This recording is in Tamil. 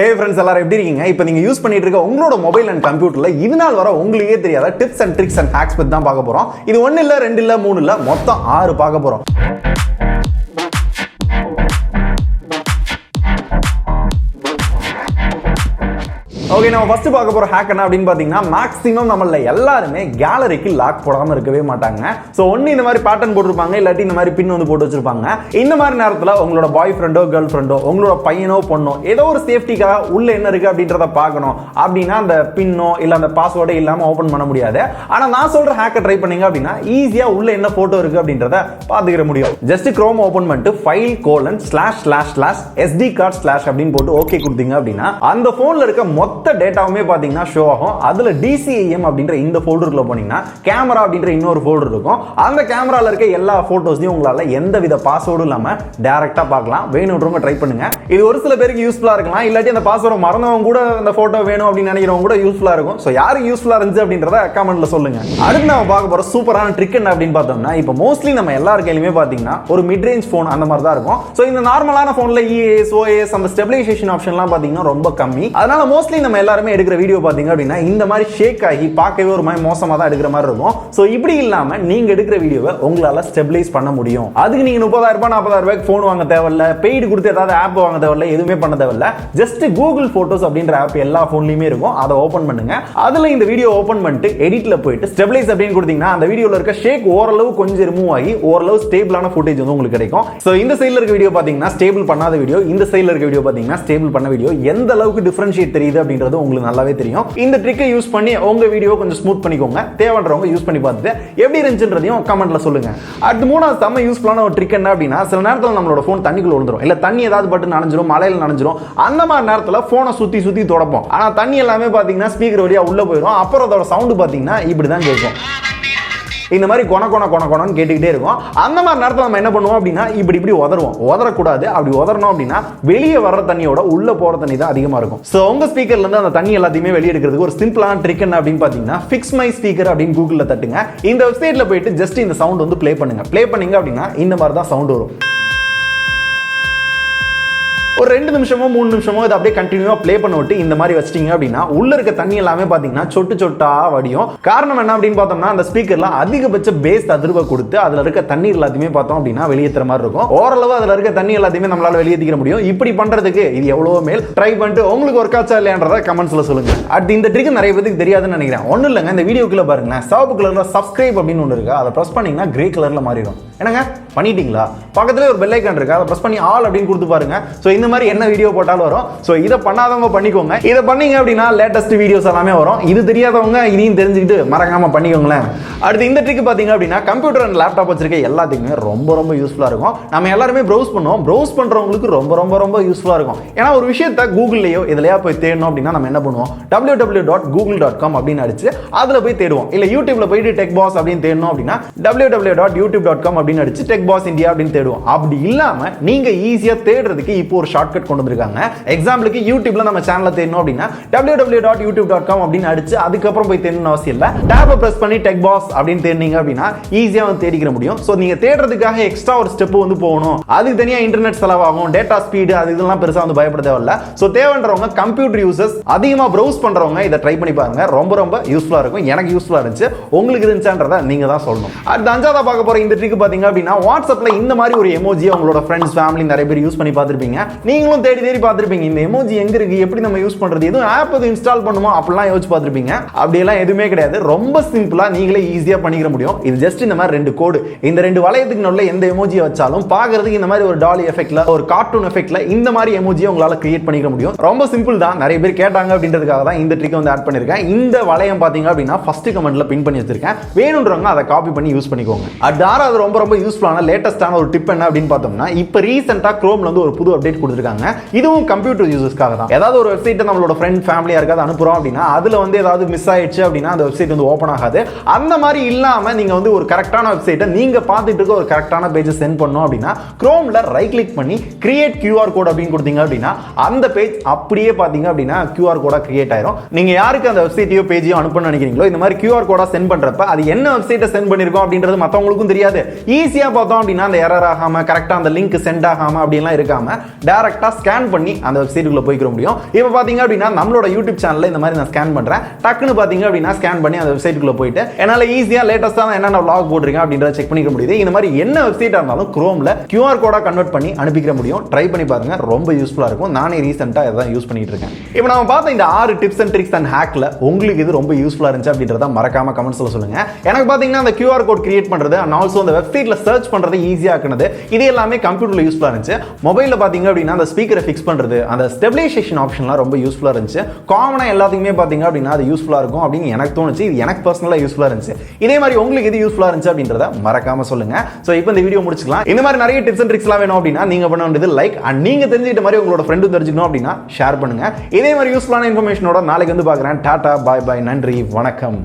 Hey friends, எல்லாரும் எப்படி இருக்கீங்க? இப்போ நீங்க யூஸ் பண்ணிட்டு இருக்க உங்களோட மொபைல் அண்ட் கம்ப்யூட்டர்ல இதனால் வர உங்களுக்கே தெரியாத tips and tricks and hacks பத்தி தான் பார்க்க போறோம். இது 1 இல்ல 2 இல்ல 3 இல்ல மொத்தம் 6 பார்க்க போறோம். ஓகே, நம்ம ஃபர்ஸ்ட் பார்க்க போற ஹேக் என்ன அப்படின்னு பாத்தீங்கன்னா, மேக்ஸிமம் நம்மள எல்லாருமே கேலரிக்கு லாக் போடாம இருக்கவே மாட்டாங்க. சோ ஒன்னு இந்த மாதிரி பேட்டர்ன் போட்டுருப்பாங்க, இல்லாட்டி இந்த மாதிரி பின் வந்து போட்டு வச்சிருப்பாங்க. இந்த மாதிரி நேரத்துல உங்களோட பாய் ஃப்ரெண்டோ கேர்ள் ஃப்ரெண்டோ உங்களோட பையனோ பொண்ணோ ஏதோ ஒரு சேஃப்டிக்காக உள்ள என்ன இருக்கு அப்படின்றத பார்க்கணும் அப்படின்னா அந்த பின்னோ இல்ல அந்த பாஸ்வேர்டோ இல்லாம ஓபன் பண்ண முடியாது. ஆனா நான் சொல்ற ஹேக்கை ட்ரை பண்ணீங்க அப்படின்னா ஈஸியா உள்ள என்ன போட்டோ இருக்கு அப்படின்றத பாத்துக்கிற முடியும். ஜஸ்ட் குரோம் ஓபன் பண்ணிட்டு file://sd card/ அப்படின்னு போட்டு ஓகே கொடுத்தீங்க அப்படின்னா அந்த போன்ல இருக்க மொத்த டேட்டாவுமே பாத்தீங்கன்னா ஷோ ஆகும். அதுல DCIM அப்படின்ற இந்த ஃபோல்டருக்குள்ள போனீங்கன்னா கேமரா அப்படின்ற இன்னொரு ஃபோல்டர் இருக்கும். அந்த கேமரால இருக்க எல்லா போட்டோஸையும் உங்களால எந்தவித பாஸ்வேர்டும் இல்லாம டைரக்டா பார்க்கலாம். வேணும்ன்றவங்க ட்ரை பண்ணுங்க. இது ஒரு சில பேருக்கு யூஸ்ஃபுல்லா இருக்கலாம், இல்லாட்டி அந்த பாஸ்வேர்டை மறந்தவங்க கூட அந்த போட்டோ வேணும் அப்படின்னு நினைக்கிறவங்க கூட யூஸ்ஃபுல்லா இருக்கும். சோ யாருக்கு யூஸ்ஃபுல்லா இருந்துச்சு அப்படின்றத கமெண்ட்ல சொல்லுங்க. அடுத்து நம்ம பார்க்க போற சூப்பரான ட்ரிக் என்ன அப்படின்னு பார்த்தோம்னா, இப்போ மோஸ்ட்லி நம்ம எல்லார் கையிலுமே பாத்தீங்கன்னா ஒரு மிட் ரேஞ்ச் போன் அந்த மாதிரி தான் இருக்கும். சோ இந்த நார்மலான போன்ல EAS OAS அந்த ஸ்டெபிலைசேஷன் ஆப்ஷன்லாம் பாத்தீங்கன்னா ரொம்ப கம்மி. அதனால மோஸ்ட்லி நம்ம எல்லாருமே எடுக்கிற வீடியோ பாத்தீங்க அப்படின்னா இந்த மாதிரி ஷேக் ஆகி பார்க்கவே ஒரு மாதிரி மோசமா தான் எடுக்கிற மாதிரி இருக்கும். சோ இப்படி இல்லாம நீங்க எடுக்கிற வீடியோவை உங்களால ஸ்டெபிலைஸ் பண்ண முடியும். அதுக்கு நீங்க 30,000 ரூபாய் 40,000 ரூபாய்க்கு போன் வாங்க தேவையில்ல, பெய்டு கொடுத்து ஏதாவது ஆப் வாங்க தேவையில்ல, எதுவுமே பண்ண தேவையில்ல. ஜஸ்ட் கூகுள் போட்டோஸ் அப்படின்ற ஆப் எல்லா போன்லயுமே இருக்கும். அதை ஓபன் பண்ணுங்க. அதுல இந்த வீடியோ ஓபன் பண்ணிட்டு எடிட்ல போயிட்டு ஸ்டெபிலைஸ் அப்படின்னு கொடுத்தீங்கன்னா அந்த வீடியோல இருக்க ஷேக் ஓரளவு கொஞ்சம் ரிமூவ் ஆகி ஓரளவு ஸ்டேபிளான ஃபுட்டேஜ் வந்து உங்களுக்கு கிடைக்கும். சோ இந்த சைடுல இருக்க வீடியோ பாத்தீங்கன்னா ஸ்டேபிள் பண்ணாத வீடியோ, இந்த சைடுல இருக்க வீடியோ பாத்தீங்கன்னா ஸ்டேபிள் பண்ண வீடியோ, எந்த அளவுக்கு டிஃபரன்ஷியேட் தெரியுது அப்படின்றது உங்களுக்கு நல்லாவே தெரியும். இந்த ட்ரிக்கை யூஸ் பண்ணி உங்க வீடியோ கொஞ்சம் ஸ்மூத் பண்ணிக்கோங்க. தேவைன்றவங்க யூஸ் பண்ணி பார்த்துட்டு எப்படி இருந்துச்சுன்றதையும் கமெண்ட்ல சொல்லுங்க. அடுத்து மூணாவது செம்ம யூஸ்ஃபுல்லான ஒரு ட்ரிக் என்ன அப்படின்னா, சில நேரத்தில் நம்மளோட போன் தண்ணிக்குள்ள விழுந்துரும், இல்ல தண்ணி ஏதாவது பட்டு நனைஞ்சிரும், மழையில நனைஞ்சிரும். அந்த மாதிரி நேரத்தில் போனை சுத்தி சுத்தி தொடப்போம். ஆனா தண்ணி எல்லாமே பாத்தீங்கன்னா ஸ்பீக்கர் வழியா உள்ள போயிடும். அப்புறம் அதோட சவுண்ட் பாத்தீங்கன்னா இப்படிதான் கேட்கும். இந்த மாதிரி கொணன்னு கேட்டுக்கிட்டே இருக்கும். அந்த மாதிரி நேரத்தில் நம்ம என்ன பண்ணுவோம் அப்படின்னா இப்படி உதறுவோம். உதறக்கூடாது. அப்படி உதறணும் அப்படின்னா வெளியே வர்ற தண்ணியோட உள்ள போற தண்ணி தான் அதிகமா இருக்கும். சோ உங்க ஸ்பீக்கர்ல இருந்து அந்த தண்ணி எல்லாத்தையுமே வெளியே எடுக்கிறதுக்கு ஒரு சிம்பிளான ட்ரிக் என்ன அப்படின்னு பாத்தீங்கன்னா, ஃபிக்ஸ் மை ஸ்பீக்கர் அப்படின்னு கூகுள்ல தட்டுங்க. இந்த வெப்சைட்ல போயிட்டு ஜஸ்ட் இந்த சவுண்ட் வந்து ப்ளே பண்ணுங்க. ப்ளே பண்ணீங்க அப்படின்னா இந்த மாதிரி தான் சவுண்ட் வரும். ஒரு 2 நிமிஷமோ 3 நிமிஷமோ இதை அப்படியே கண்டினியூவா ப்ளே பண்ண விட்டு இந்த மாதிரி வச்சிட்டீங்க அப்படின்னா உள்ள இருக்க தண்ணி எல்லாமே பாத்தீங்கன்னா சொட்டு சொட்டா வடியும். காரணம் என்ன அப்படின்னு பார்த்தோம்னா, அந்த ஸ்பீக்கர்ல அதிகபட்ச பேஸ் அதிர்வை கொடுத்து அதுல இருக்க தண்ணீர் எல்லாத்தையுமே பார்த்தோம் அப்படின்னா வெளியேற்ற மாதிரி இருக்கும். ஓரளவு அதுல இருக்க தண்ணி எல்லாத்தையுமே நம்மளால வெளியேற்றிக்க முடியும். இப்படி பண்றதுக்கு இது எவ்வளவு மேல். ட்ரை பண்ணிட்டு உங்களுக்கு ஒர்க் ஆச்சா இல்லையான்றத கமெண்ட்ஸ்ல சொல்லுங்க. அடுத்து இந்த ட்ரிக் நிறைய பேருக்கு தெரியாதுன்னு நினைக்கிறேன். ஒன்னும் இல்லைங்க, இந்த வீடியோக்குள்ள பாருங்களேன், சிவப்பு கலர்ல சப்ஸ்கிரைப் அப்படின்னு ஒன்று இருக்கு. அதை பிரஸ் பண்ணீங்கன்னா கிரே கலர்ல மாறிடும். என்னங்க பண்ணிட்டீங்களா? பக்கத்துல ஒரு பெல் ஐகான் இருக்கு, அதை பிரஸ் பண்ணி ஆல் அப்படின்னு கொடுத்து பாருங்க. சோ இந்த மாதிரி என்ன வீடியோ போட்டாலும் வரும். சோ இத பண்ணாதவங்க பண்ணிக்கோங்க. இத பண்ணீங்க அப்படின்னா லேட்டஸ்ட் வீடியோஸ் எல்லாமே வரும். இது தெரியாதவங்க இதையும் தெரிஞ்சுக்கிட்டு மறக்காம பண்ணிக்கோங்களேன். அடுத்து இந்த ட்ரிக் பாத்தீங்க அப்படின்னா, கம்ப்யூட்டர் அண்ட் லேப்டாப் வச்சிருக்க எல்லாத்துக்குமே ரொம்ப யூஸ்ஃபுல்லா இருக்கும். நம்ம எல்லாருமே ப்ரௌஸ் பண்ணுவோம். ப்ரௌஸ் பண்றவங்களுக்கு ரொம்ப யூஸ்ஃபுல்லா இருக்கும். ஏன்னா ஒரு விஷயத்தை கூகுள்லயோ இதுலயா போய் தேடணும் அப்படின்னா நம்ம என்ன பண்ணுவோம், www.google.com அப்படின்னு அடிச்சு அதுல போய் தேடுவோம். இல்ல யூடியூப்ல போயிட்டு டெக் பாஸ் அப்படின்னு தேடணும் அப்படின்னா www.youtube.com அப்படின்னு அடிச்சு டெக் பாஸ் இந்தியா அப்படின்னு தேடுவோம். அப்படி இல்லாம நீங்க ஈஸியா தேடுறதுக்கு இப்போ ஒரு ஷார்ட்கட் கொண்டு வந்திருக்காங்க. எக்ஸாம்பிளுக்கு யூடியூப்ல நம்ம சேனலை தேடணும் அப்படின்னா www.youtube.com அப்படின்னு அடிச்சு அதுக்கப்புறம் போய் தேடணும்னு அவசியம் இல்ல. டேபை பிரஸ் பண்ணி டெக் பாஸ் அப்படின்னு தேடினீங்க அப்படின்னா ஈஸியா வந்து தேடிக்கிற முடியும். சோ நீங்க தேடுறதுக்காக எக்ஸ்ட்ரா ஒரு ஸ்டெப் வந்து போகணும், அதுக்கு தனியா இன்டர்நெட் செலவாகும், டேட்டா ஸ்பீடு அது இதெல்லாம் பெருசா வந்து பயப்பட தேவையில்ல. சோ தேவைன்றவங்க கம்ப்யூட்டர் யூசர்ஸ் அதிகமா ப்ரௌஸ் பண்றவங்க இதை ட்ரை பண்ணி பாருங்க. ரொம்ப யூஸ்ஃபுல்லா இருக்கும். எனக்கு யூஸ்ஃபுல்லா இருந்துச்சு, உங்களுக்கு இருந்துச்சான்றத நீங்க தான் சொல்லணும். அடுத்து அஞ்சாவதா பார்க்க போற இந்த ட்ரிக் பாத்தீங்க அப்படின்னா, வாட்ஸ்அப்ல இந்த மாதிரி ஒரு எமோஜி உங்களோட ஃப்ரெண்ட்ஸ் ஃபேமிலி நிறைய பேர் யூஸ் பண்ணி பார்த்திருப்பீங்க. நீங்களும் தேடி பார்த்திருப்பீங்க. இந்த எமோஜி எங்க இருக்கு, எப்படி நம்ம யூஸ் பண்றது, எதுவும் ஆப் எதுவும் இன்ஸ்டால் பண்ணுமா அப்படிலாம் யோசிச்சு பார்த்திருப்பீங்க. அப்படியெல்லாம் எதுவுமே கிடையாது. ரொம்ப சிம்பிளா நீங்களே ஈஸியா பண்ணிக்கிற முடியும். இது ஜஸ்ட் இந்த மாதிரி 2 கோடு, இந்த 2 வளையத்துக்கு நடுவுல எந்த எமோஜியை வச்சாலும் பார்க்கிறதுக்கு இந்த மாதிரி ஒரு டாலி எஃபெக்ட்ல ஒரு கார்ட்டூன் எஃபெக்ட்ல இந்த மாதிரி எமோஜியை உங்களால கிரியேட் பண்ணிக்க முடியும். ரொம்ப சிம்பிள் தான். நிறைய பேர் கேட்டாங்க அப்படின்றதுக்காக தான் இந்த ட்ரிக் வந்து ஆட் பண்ணிருக்கேன். இந்த வளையம் பாத்தீங்க அப்படின்னா ஃபர்ஸ்ட் கமெண்ட்ல பின் பண்ணி வச்சிருக்கேன். வேணும்ன்றவங்க அதை காப்பி பண்ணி யூஸ் பண்ணிக்கோங்க. அடுத்து ஆறாவது ரொம்ப யூஸ்ஃபுல்லான லேட்டஸ்டான ஒரு டிப் என்ன அப்படின்னு பார்த்தோம்னா, இப்போ ரீசெண்டா குரோம்ல வந்து ஒரு புது அப்டேட் கொடுத்திருக்காங்க. இதுவும் கம்ப்யூட்டர் யூசர்ஸ்க்காக தான். ஏதாவது ஒரு வெப்சைட் நம்மளோட ஃப்ரெண்ட் ஃபேமிலியா இருக்காது அனுப்புறோம் அப்படின்னா அதுல வந்து ஏதாவது மிஸ் ஆயிடுச்சு அப்படின்னா அந்த வெப்சைட் வந்து ஓபன் ஆகாது. அந்த மாதிரி இல்லாம நீங்க வந்து ஒரு கரெக்டான வெப்சைட்டை நீங்க பார்த்துட்டு இருக்க ஒரு கரெக்டான பேஜ் சென்ட் பண்ணணும் அப்படின்னா குரோம்ல ரைட் கிளிக் பண்ணி கிரியேட் QR கோட் அப்படின்னு கொடுத்தீங்க அப்படின்னா அந்த பேஜ் அப்படியே பாத்தீங்க அப்படின்னா QR கோடா கிரியேட் ஆயிரும். நீங்க யாருக்கு அந்த வெப்சைட்டையோ பேஜையோ அனுப்பணும்னு நினைக்கிறீங்களோ இந்த மாதிரி QR கோடா சென்ட் பண்றப்ப அது என்ன வெப்சைட்டை சென்ட் பண்ணிருக்கோம் அப்படின்றது மத்தவங்களுக்கும் தெரியாது. ஈஸியா பார்த்தோம் அப்படின்னா அந்த எரர் ஆகாம கரெக்டா அந்த லிங்க் சென்ட் ஆகாம அப்படிலாம் இருக்காம டைரக்டா ஸ்கேன் பண்ணி அந்த வெப்சைட்டுக்குள்ள போய்க்கிற முடியும். இப்போ பாத்தீங்க அப்படின்னா நம்மளோட யூடியூப் சேனல்ல இந்த மாதிரி நான் ஸ்கேன் பண்றேன். டக்குன்னு பாத்தீங்க அப்படின்னா ஸ்கேன் பண்ணி அந்த வெப்சைட்டுக்குள்ள போயிட்டு என்னால ஈஸியா லேட்டஸ்டா என்னென்ன vlog போட்டிருக்கேன் அப்படின்றத செக் பண்ணிக்க முடியுது. இந்த மாதிரி என்ன வெப்சைட்டா இருந்தாலும் குரோம்ல QR கோடா கன்வெர்ட் பண்ணி அனுப்பிக்க முடியும். ட்ரை பண்ணி பாருங்க, ரொம்ப யூஸ்ஃபுல்லா இருக்கும். நானே ரீசெண்டா இதான் யூஸ் பண்ணிட்டு இருக்கேன். இப்போ நம்ம பார்த்த இந்த 6 டிப்ஸ் அண்ட் ட்ரிக்ஸ் அண்ட் ஹேக்ல உங்களுக்கு இது ரொம்ப யூஸ்ஃபுல்லா இருந்துச்சு அப்படின்றத மறக்காம கமெண்ட்ஸ்ல சொல்லுங்க. எனக்கு பாத்தீங்கன்னா அந்த QR கோட் கிரியேட் பண்றது அண்ட் ஆல்சோ அந்த வெப்சைட்ல சர்ச் பண்றது ஈஸியா ஆக்குனது இது எல்லாமே கம்ப்யூட்டர்ல யூஸ்ஃபுல்லா இருந்துச்சு. மொபைல்ல பாத்தீங்க அப்படின்னா அந்த ஸ்பீக்கரை ஃபிக்ஸ் பண்றது அந்த ஸ்டெபிலைசேஷன் ஆப்ஷன்லாம் ரொம்ப யூஸ்ஃபுல்லா இருந்துச்சு. காமனா எல்லாத்துக்குமே பாத்தீங்க அப்படின்னா அது யூஸ்ஃபுல்லா இருக்கும் அப்படின்னு எனக்கு தோணுச்சு. இது எனக்கு பர்சனலா யூஸ்ஃபுல்லா இருந்துச்சு. இதே மாதிரி உங்களுக்கு இது யூஸ்ஃபுல்லா இருந்துச்சு அப்படின்றத மறக்காம சொல்லுங்க. சோ இப்போ இந்த வீடியோ முடிச்சுக்கலாம். இந்த மாதிரி நிறைய டிப்ஸ் அண்ட் ட்ரிக்ஸ்லாம் வேணும் அப்படின்னா நீங்க பண்ண வேண்டியது லைக் அண்ட் நீங்க தெரிஞ்சுக்கிட்ட மாதிரி உங்களோட ஃப்ரெண்டும் தெரிஞ்சுக்கணும் அப்படின்னா ஷேர் பண்ணுங்க. இதே மாதிரி யூஸ்ஃபுல்லான இன்ஃபர்மேஷனோட நாளைக்கு வந்து பார்க்குறேன். டாடா, பாய் பாய், நன்றி, வணக்கம்.